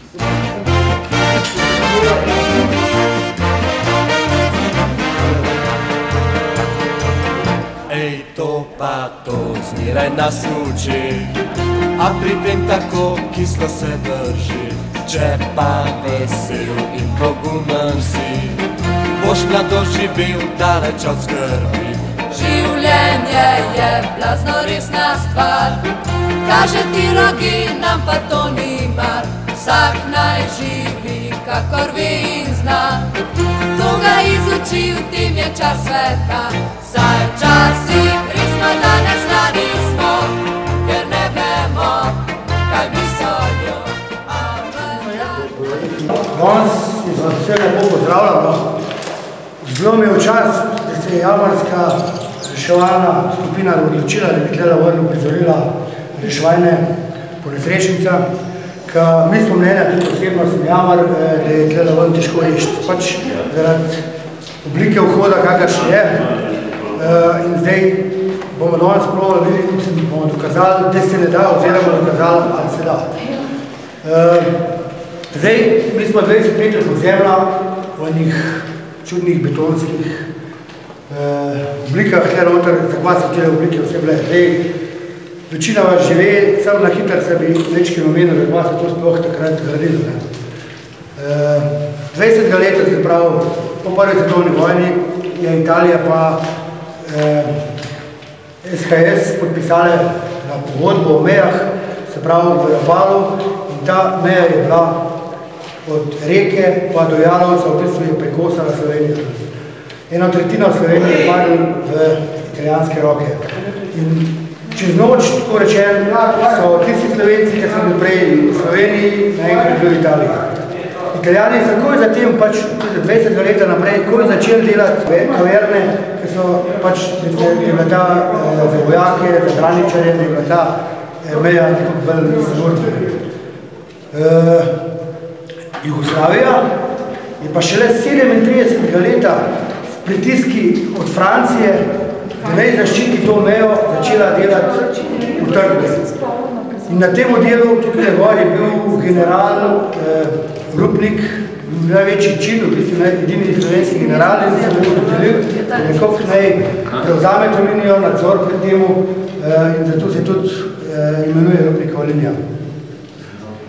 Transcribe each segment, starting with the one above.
Ej, to pa to zmeraj nas uči, a pri tem tako kislo se drži. Če pa vesel in pogumen si, boš mladost živel daleč od skrbi. Življenje je blazno resna stvar, kaže ti rogi, nam pa to ni mar. Vsak naj živi, kakor ve in zna, to ga izuči, v tem je čas sveta. Saj včasih res smo danes mladi smo, ker ne vemo, kaj mislijo. Danes vas vse lepo pozdravljamo. Zelo mi je v čas, da se je jamarska reševalna skupina odločila, da bi tukaj vrlo uprizorila reševanje ponesrečnica. Mi smo mnenja, tudi osebno sem jamar, da je tukaj vrlo težko rešiti. Pač zaradi oblike vhoda, kakršne je. In zdaj bomo danes probali videti, da bomo dokazali, da se ne da, oziroma dokazali, ali se da. Zdaj, mi smo 20 metrov pod zemlja v enih čudnih betonskih oblikah, tukaj noter, takva so tele oblike vse bile. Zdaj, večina vas žive, samo na hitro se bi večkim omenil, da se to sploh takrat gradilo. 20. leta, se pravi, po prvi svetovni vojni, je Italija pa SHS podpisale na pogodbo o mejah, se pravi v Rabalu, in ta meja je bila od reke pa do Jalovca, v bistvu je prekosala Slovenijo. 1/3 Slovenije je padla v italijanske roke. In čez noč, tako rečen, so tisti Slovenci, ki so bili prej v Sloveniji, naenkrat bili v Italiji. Italijani so takoj zatem, pač 20 leta naprej, takoj začeli delati kaverne, ki so pač, da je bila ta za vojake, za graničarje, da je bila ta meja nekako bolj sigurna. Jugoslavija je pa šele 37. leta s pritiski od Francije, da naj zaščiti to mejo, začela delati v Trgli. In na tem delu tukaj gor je bil general Rupnik, največji čin, v bistvu edini slovenski general, in se bo dodelil, da nekako naj prevzame to linijo, nadzor pred temu, in zato se tudi imenuje Rupnikova linija.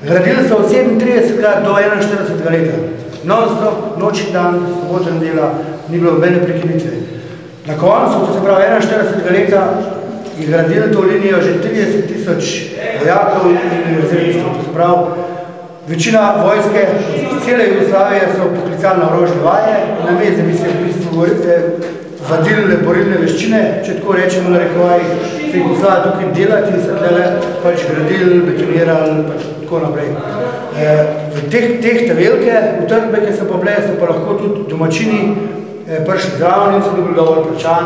Gradili so od 37. do 41. leta. Non-stop, noč in dan, soboten dela, ni bilo nobene prekinitve. Na koncu, to se pravi 41. leta, je gradili to linijo že 30.000 vojakov in rezervistov. To se pravi, večina vojske iz cele Jugoslavije so poklicali na orožne vaje, namesto da bi se v bistvu vadili borilne veščine, če tako rečemo na rekovaj, se jih poslali tukaj delati in se tlele pač gradili, betonirali, pač tako naprej. V teh tavelke, v Trgbeke so pa bile, so pa lahko tudi domačini prišli zraven in so dobili dovolj plačan,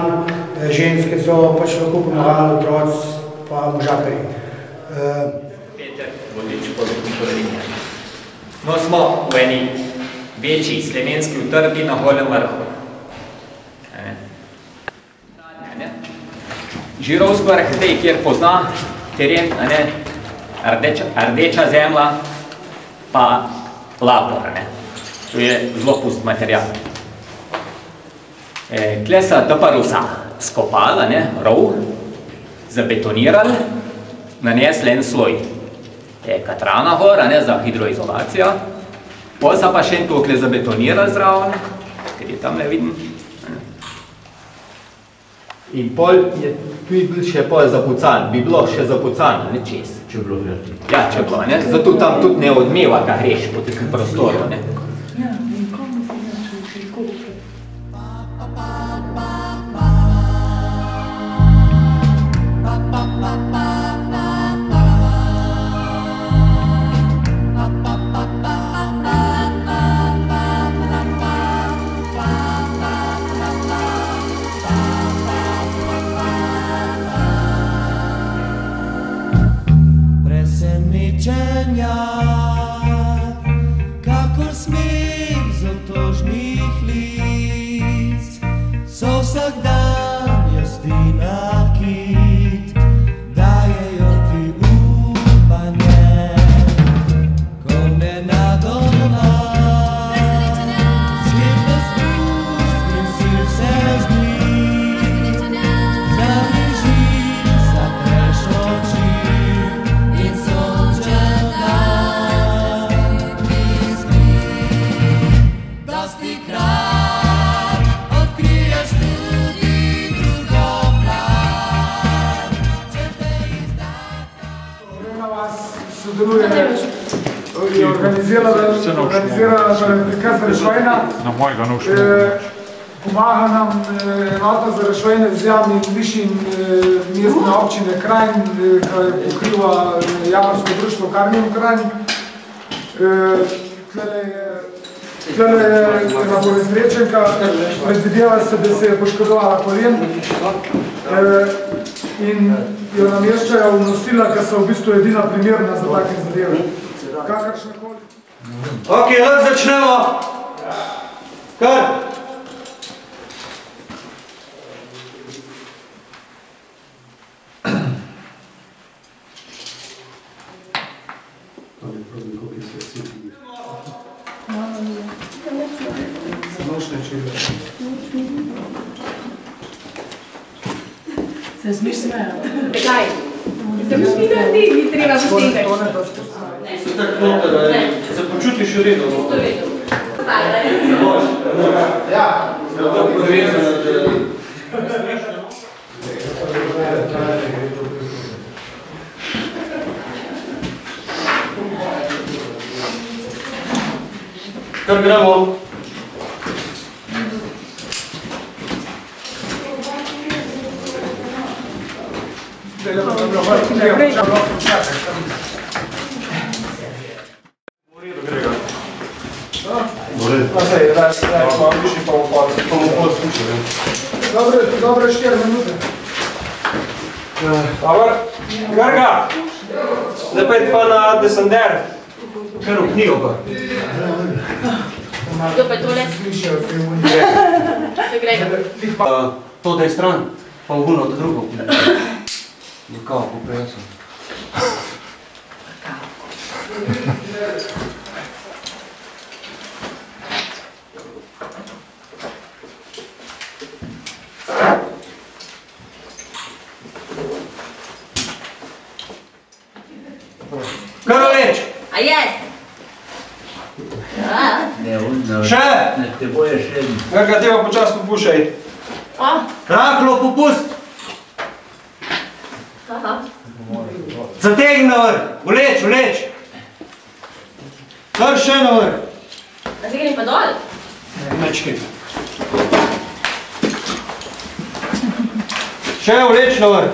ženske so pač lahko pomagali, otroci pa možakarji. Peter Vodič, podjetnikov linija. No, smo v eni večji slovenski utrgi na Golem vrhu. Žirovsko vrh, zdaj, kjer pozna teren, rdeča zemlja, pa lapor. To je zelo pust material. Tle so toparusa skopala, rov, zabetonirali, nanesli en sloj katrana gor, za hidroizolacijo, pol so pa še en tukaj zabetonirali zraven, ker je tam ne vidim. In pol je tu bil še pol zapucan, bi bilo še zapucan, ne čez. Če bilo vrti. Ja, če bilo, zato tam tudi ne odmeva, ka greš po takem prostoru, Presenečenja, kakor smo je organizirala prikaz rešvajna. Na mojega nošnja. Pomaga nam enota za rešvajne z javnim višjim mestne občine Kranj, ki pokriva javorsko društvo Karmijom Kranj. Tlele je ena bolezrečenka, predvideva se, da se je poškodovala kolen in jo nameščajo v nosila, ki so v bistvu edina primerna za take zadeve. Kakršnekoli. Ok, lahko začnemo. Kar? Se smiš smejati? Kaj? Se mi smi narediti, ni treba posebej. Se počutiš v redu? V redu. Hvala. Ja. Kar gremo. Dobre 4 minute. Dobro, Grga, zdaj pa je pa na desender. Kar v knjigo pa. Kdo pa je tole? To je Grega. To da je stran, pa obuno do drugo. Nikao, poprejo sem. Karoleč! A je? Še! Ne te boje še. Grga, te pa počas popušaj. Rahlo popust! Zategni na vrh! Vleč, vleč! Kar še na vrh! Zategni pa dol? Mečki. Še vleč na vrh!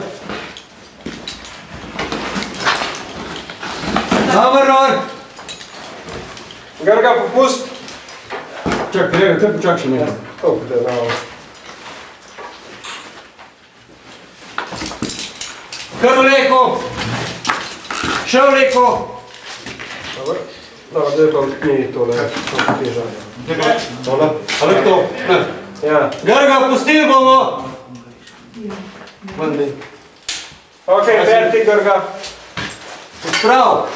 Na vrh! Grga, popust. Čak, te počak še nekaj. Kako te dao? Kar vleko! Še vleko! Dobro, zdaj pa ni tole teža. Tole? Ali to? Ne. Ja. Grga, pustili bomo! Vandi. Ok, perti, Grga. Prav!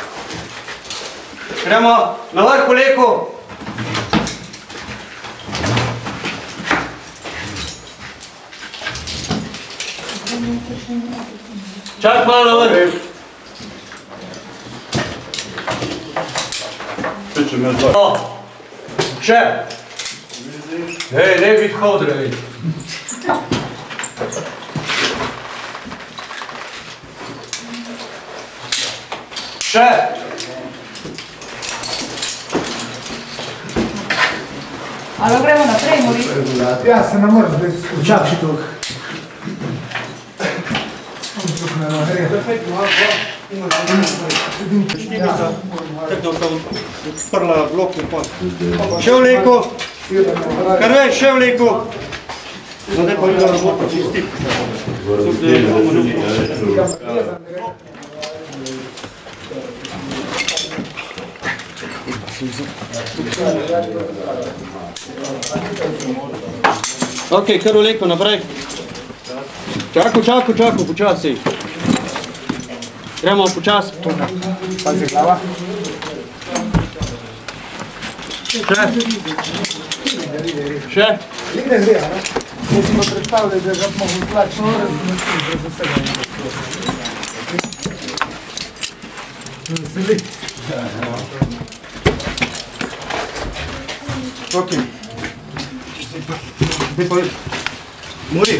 Gremo na vrh vleko! Čak malo na vrh! Še! Hej, ne biti hodre! Še! Ali gremo naprej, Mori? Ja, se ne moreš zdaj včakši toliko. Prla blok je pot. Še vleko! Kar več, še vleko! Zdaj pa je robota čisti. Ok, kar vleko naprej. Čakaj, počasi. Gremo počasi. Pazi glava. Še? Ide gre, ne? Jaz si pa predstavljaj, da ga mogo tlačno razmišljati za sebe. Veseli. Ok. Zdaj pa Muri.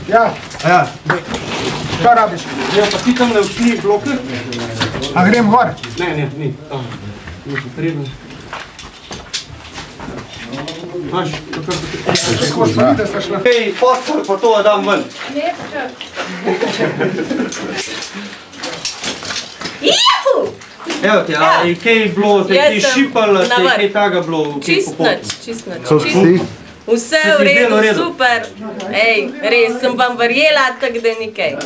Ja. Ja. Kaj rabiš? Ja, pa ti tam ne vsi bloke? A grem gor? Ne, ni, tam. Ni potrebno. Maš, kako se Kako stvari, da sta šla? Hej, postel pa to dam ven. Juhu! Evo ti, a je kaj bilo, te ti šipala, te je kaj taga bilo? Čist nič. Vse v redu, super. Ej, res, sem vam verjela, tak da ni kaj.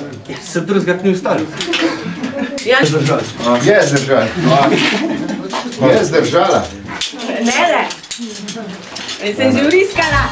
Se drugega ni ustali. Ja, Je zdržala. Je zdržala. ne. Sem že vriskala.